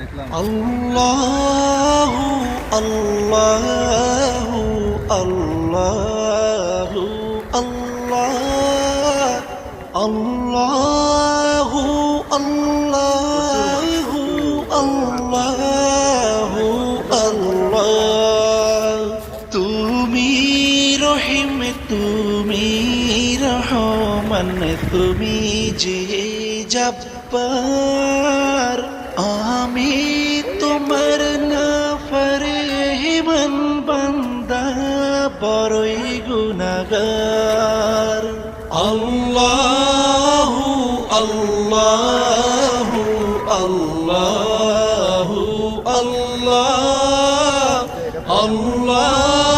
আল্লাহু আল্লাহু আল্লাহু আল্লাহ আল্লাহু আল্লাহু আল্লাহু আল্লাহ তুমি রহিম তুমি রহমান তুমি যে জব্বার আমি তোমার নাফরমান বান্দা বড়ই গুনাহগার আল্লাহু আল্লাহু আল্লাহু আল্লাহ আল্লাহ